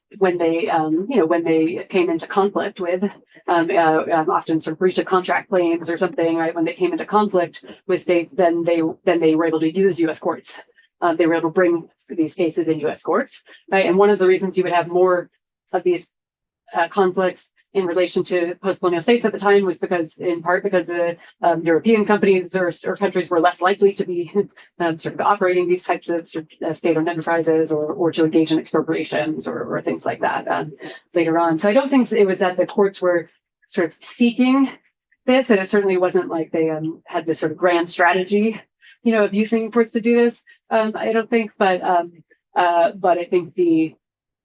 came into conflict with often sort of breach of contract claims or something, right? When they came into conflict with states, then they were able to use US courts. They were able to bring these cases in US courts, right? And one of the reasons you would have more of these conflicts in relation to post-colonial states at the time was in part because the European companies or countries were less likely to be sort of operating these types of state-owned enterprises or to engage in expropriations or things like that later on. So I don't think it was that the courts were sort of seeking this, and it certainly wasn't like they had this sort of grand strategy, of using courts to do this. I don't think, but I think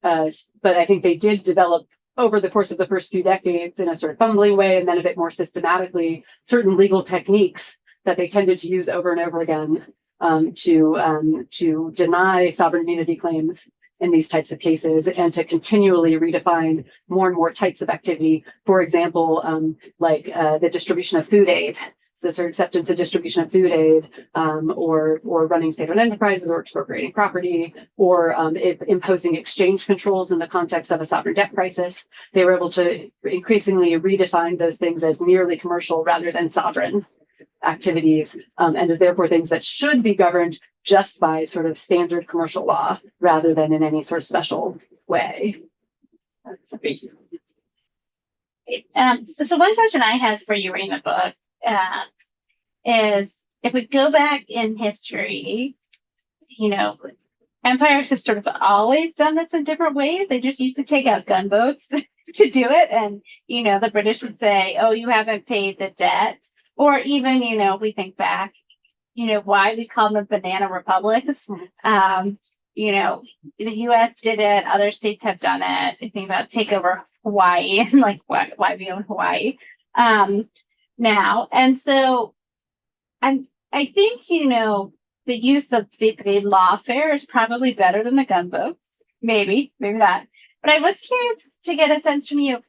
I think they did develop over the course of the first few decades in a sort of fumbling way, and then a bit more systematically, certain legal techniques that they tended to use over and over again to deny sovereign immunity claims in these types of cases, and to continually redefine more and more types of activity. For example, like the distribution of food aid, the sort of acceptance of distribution of food aid, or running state-owned enterprises, or expropriating property, or imposing exchange controls in the context of a sovereign debt crisis. They were able to increasingly redefine those things as merely commercial rather than sovereign activities, and as therefore things that should be governed just by sort of standard commercial law rather than in any sort of special way.
Thank you.
So one question I had for you reading the book, is if we go back in history, empires have sort of always done this in different ways. They just used to take out gunboats to do it. And, the British would say, oh, you haven't paid the debt. Or even, we think back, why we call them banana republics. The US did it, other states have done it. I think about take over Hawaii and like why we own Hawaii now. And so I think, the use of basically lawfare is probably better than the gunboats. Maybe not. But I was curious to get a sense from you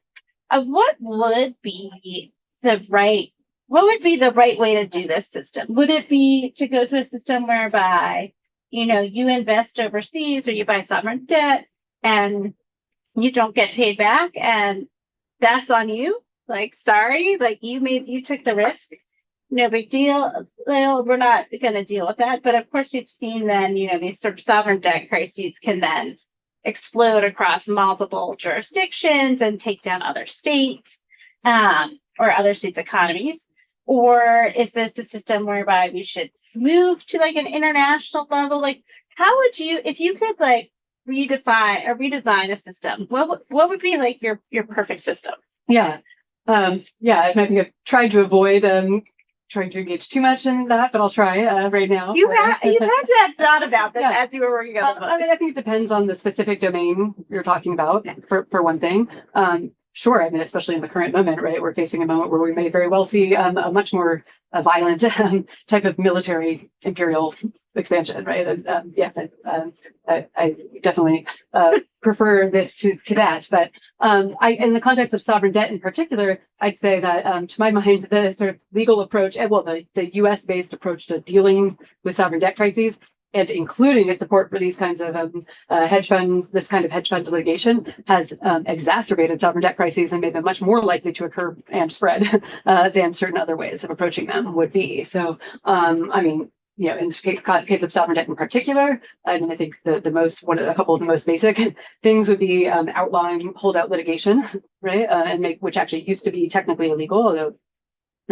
of what would be the right way to do this system? Would it be to go to a system whereby, you invest overseas or you buy sovereign debt and you don't get paid back and that's on you? Like, sorry, like you took the risk. No big deal. Well, we're not going to deal with that. But of course, we've seen then, these sort of sovereign debt crises can then explode across multiple jurisdictions and take down other states or other states' economies. Or is this the system whereby we should move to like an international level? Like, how would you, if you could like redefine or redesign a system, what would be like your perfect system?
Yeah. I think I've tried to avoid trying to engage too much in that, but I'll try right now.
You had to have thought about this as you were working on the book.
I think it depends on the specific domain you're talking about, for one thing. Sure, especially in the current moment, right? We're facing a moment where we may very well see a much more violent type of military imperial expansion, right? And yes, I definitely prefer this to that. But in the context of sovereign debt in particular, I'd say that to my mind, the sort of legal approach, the US-based approach to dealing with sovereign debt crises, and including its support for these kinds of hedge fund litigation has exacerbated sovereign debt crises and made them much more likely to occur and spread than certain other ways of approaching them would be. So, in the case of sovereign debt in particular, I think a couple of the most basic things would be outlawing holdout litigation, right? Which actually used to be technically illegal, although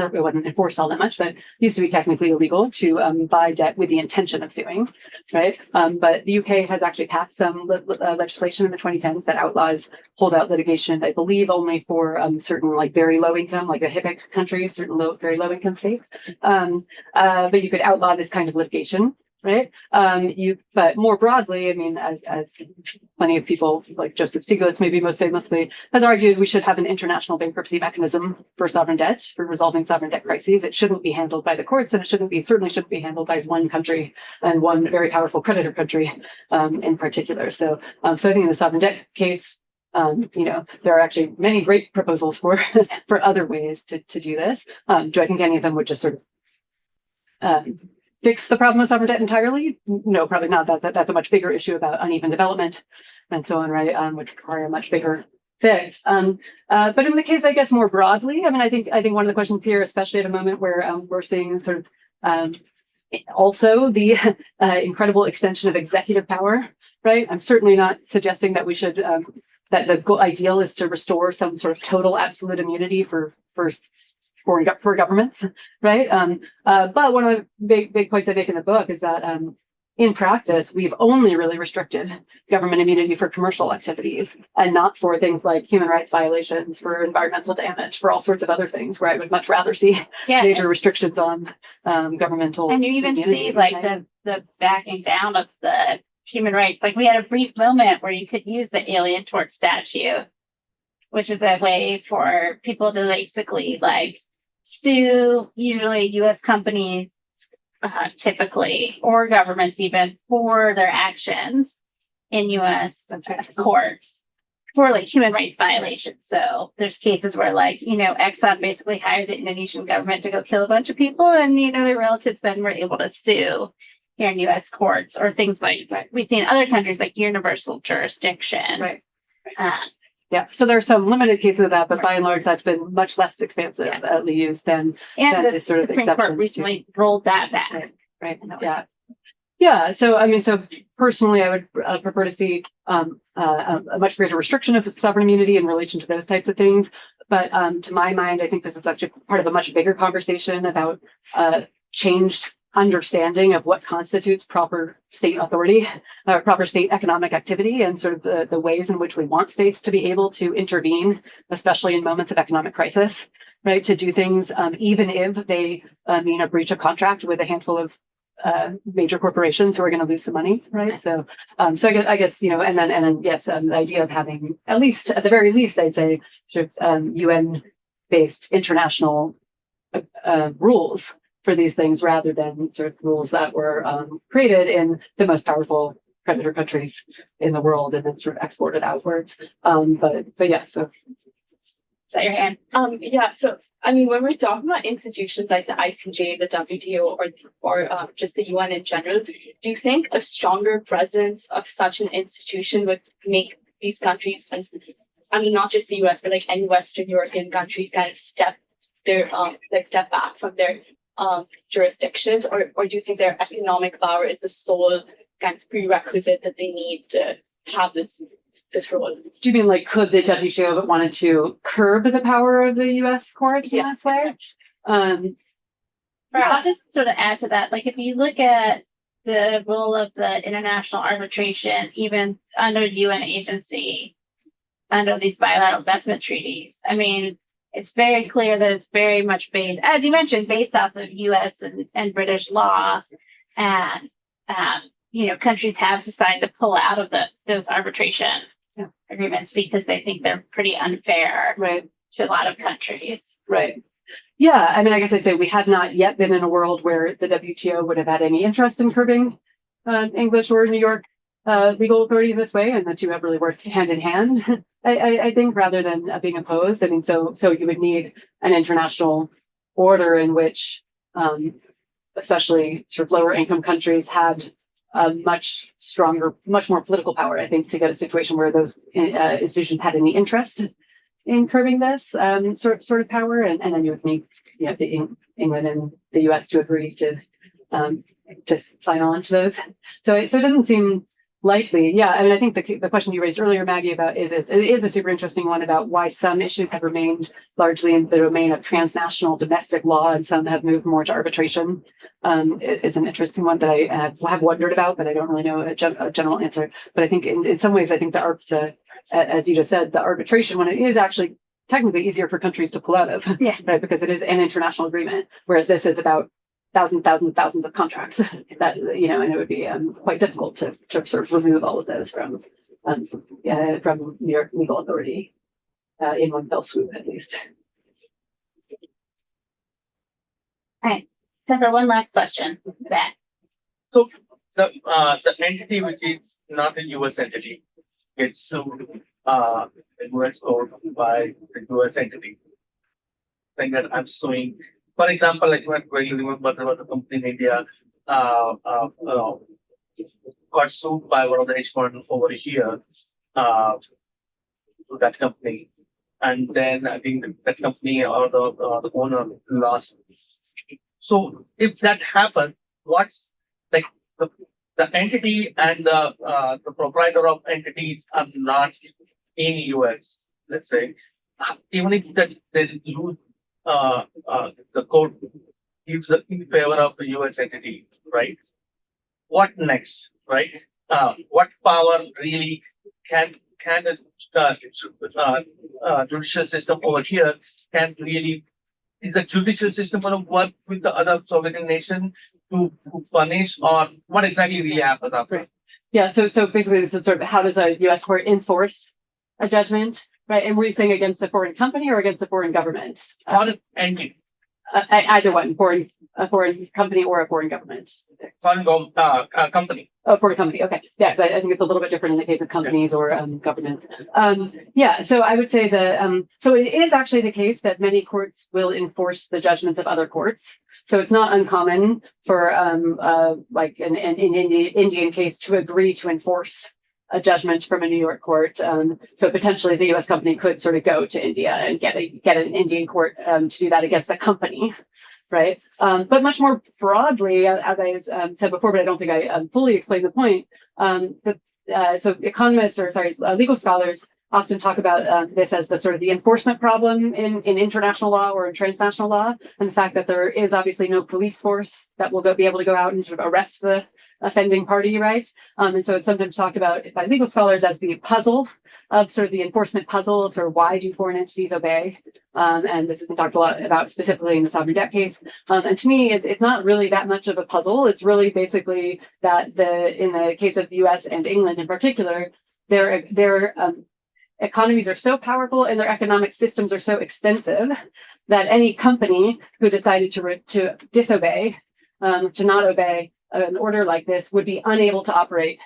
it wasn't enforced all that much, but used to be technically illegal to buy debt with the intention of suing, right? But the UK has actually passed some legislation in the 2010s that outlaws holdout litigation, I believe only for certain like very low income, like the HIPC countries, certain very low income states. But you could outlaw this kind of litigation, right? But more broadly, as plenty of people like Joseph Stiglitz, maybe most famously, has argued, we should have an international bankruptcy mechanism for sovereign debt, for resolving sovereign debt crises. It shouldn't be handled by the courts, and it certainly shouldn't be handled by one country and one very powerful creditor country in particular. So I think in the sovereign debt case, there are actually many great proposals for other ways to do this. Do I think any of them would just sort of fix the problem of sovereign debt entirely? No, probably not. That's a much bigger issue about uneven development and so on, right? Which require a much bigger fix. But in the case, I guess more broadly, I think one of the questions here, especially at a moment where we're seeing sort of also the incredible extension of executive power, right? I'm certainly not suggesting that we should that the ideal is to restore some sort of total absolute immunity for governments, right? But one of the big points I make in the book is that in practice, we've only really restricted government immunity for commercial activities and not for things like human rights violations, for environmental damage, for all sorts of other things where I would much rather see major restrictions on governmental.
And you even see like the backing down of the human rights. Like we had a brief moment where you could use the Alien Tort Statute, which is a way for people to basically like sue usually U.S. companies, typically, or governments even, for their actions in U.S. courts for like human rights violations. So there's cases where like, Exxon basically hired the Indonesian government to go kill a bunch of people, and, their relatives then were able to sue here in U.S. courts, or things like we see in other countries like universal jurisdiction.
Right. Yeah, so there are some limited cases of that, but by and large, that's been much less expansively used than
the
this sort of
Supreme Court recently rolled that back.
Right. Yeah. Yeah, so I mean, so personally, I would prefer to see a much greater restriction of sovereign immunity in relation to those types of things. But to my mind, I think this is actually part of a much bigger conversation about changed understanding of what constitutes proper state authority, proper state economic activity, and sort of the ways in which we want states to be able to intervene, especially in moments of economic crisis, right? To do things even if they mean a breach of contract with a handful of major corporations who are going to lose some money, right? So, I guess and then yes, the idea of having at least, at the very least, I'd say, sort of UN-based international rules for these things, rather than sort of rules that were created in the most powerful predator countries in the world and then sort of exported outwards. But yeah, so.
Is that your hand?
Yeah, so I mean, when we're talking about institutions like the ICJ, the WTO, or just the UN in general, do you think a stronger presence of such an institution would make these countries, and I mean, not just the US, but like any Western European countries, kind of step back from their jurisdictions, or do you think their economic power is the sole kind of prerequisite that they need to have this role?
Do you mean like could the WTO have wanted to curb the power of the U.S. courts in this way?
I'll just sort of add to that. Like if you look at the role of the international arbitration, even under UN agency, under these bilateral investment treaties, I mean, it's very clear that it's very much based, as you mentioned, based off of US and British law. And countries have decided to pull out of those arbitration agreements because they think they're pretty unfair,
right,
to a lot of countries.
Right. Yeah, I mean, I guess I'd say we had not yet been in a world where the WTO would have had any interest in curbing English or New York legal authority in this way, and the two have really worked hand in hand. I think, rather than being opposed. I mean, so you would need an international order in which, especially sort of lower income countries, had a much stronger, much more political power, I think, to get a situation where those institutions had any interest in curbing this sort of power, and then you would need England and the US to agree to sign on to those. So it doesn't seem likely. Yeah, I mean, I think the question you raised earlier, Maggie, about is a super interesting one about why some issues have remained largely in the domain of transnational domestic law and some have moved more to arbitration. It's an interesting one that I have wondered about, but I don't really know a general answer. But I think in some ways, I think as you just said, the arbitration one is actually technically easier for countries to pull out of, right? Because it is an international agreement, whereas this is about thousands of contracts that, and it would be quite difficult to sort of remove all of those from New York legal authority in one fell swoop, at least.
All right. Time for one last question. Back.
So the entity which is not a US entity gets sued in US court by the US entity. Like that I'm suing. For example, like when you remember there was a company in India got sued by one of the hedge funds over here to that company, and then I think that company or the owner lost. So if that happened, what's like the entity and the proprietor of entities are not in US, let's say, even if they lose. The court gives in favor of the US entity, right? What next, right? What power really can the judicial system over here can really, is the judicial system going to work with the other sovereign nation to punish, or what exactly really happens after?
Yeah, so basically this is sort of how does a US court enforce a judgment? Right, and were you saying against a foreign company or against a foreign government?
Foreign entity.
Either one, a foreign company or a foreign government.
Foreign company.
Oh, foreign company. Okay, yeah, but I think it's a little bit different in the case of companies or governments. Yeah, so I would say so it is actually the case that many courts will enforce the judgments of other courts. So it's not uncommon for like an Indian case to agree to enforce a judgment from a New York court. So potentially the US company could sort of go to India and get an Indian court to do that against a company. right? But much more broadly, as I said before, but I don't think I fully explained the point. So economists or legal scholars often talk about this as the sort of the enforcement problem in international law or in transnational law, and the fact that there is obviously no police force that will be able to go out and sort of arrest the offending party, right? And so it's sometimes talked about by legal scholars as the puzzle of sort of the enforcement puzzle of sort of why do foreign entities obey? And this has been talked a lot about specifically in the sovereign debt case. And to me, it's not really that much of a puzzle. It's really basically that in the case of the U.S. and England in particular, their economies are so powerful and their economic systems are so extensive that any company who decided to disobey, to not obey an order like this would be unable to operate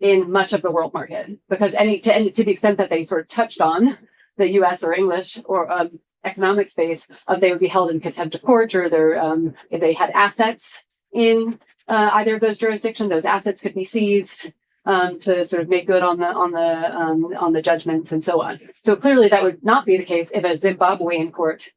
in much of the world market, because to the extent that they sort of touched on the U.S. or English or economic space, they would be held in contempt of court, or if they had assets in either of those jurisdictions, those assets could be seized to sort of make good on the judgments and so on. So clearly, that would not be the case if a Zimbabwean court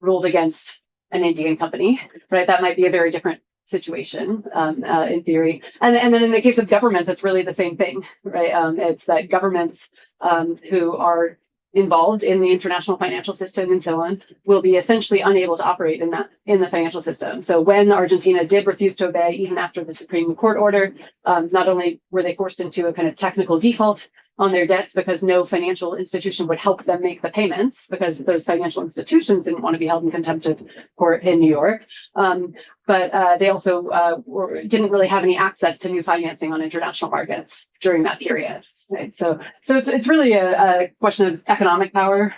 ruled against an Indian company, right? That might be a very different situation in theory. And then in the case of governments, it's really the same thing, right? It's that governments who are involved in the international financial system and so on will be essentially unable to operate in the financial system. So when Argentina did refuse to obey, even after the Supreme Court order, not only were they forced into a kind of technical default on their debts because no financial institution would help them make the payments because those financial institutions didn't want to be held in contempt of court in New York. But they also didn't really have any access to new financing on international markets during that period. Right? So it's really a question of economic power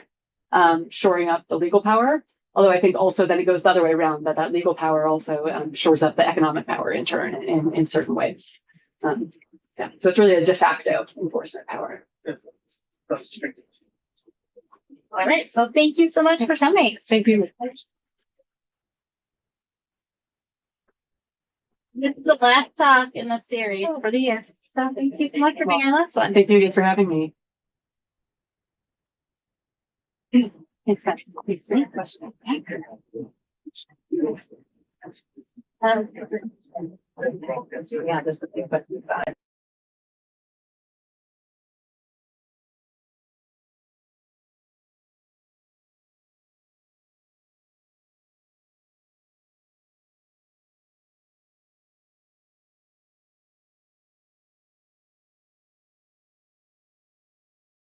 shoring up the legal power. Although I think also then it goes the other way around, that legal power also shores up the economic power in turn in certain ways. Yeah, so it's really a de facto enforcement power.
All right. Well, thank you so much for coming.
Thank you.
This is the last talk in the series for the year. So thank you so much for being our last one.
Thank you again for having me. Thanks, guys. Thanks for your question. Yeah, this would be a question.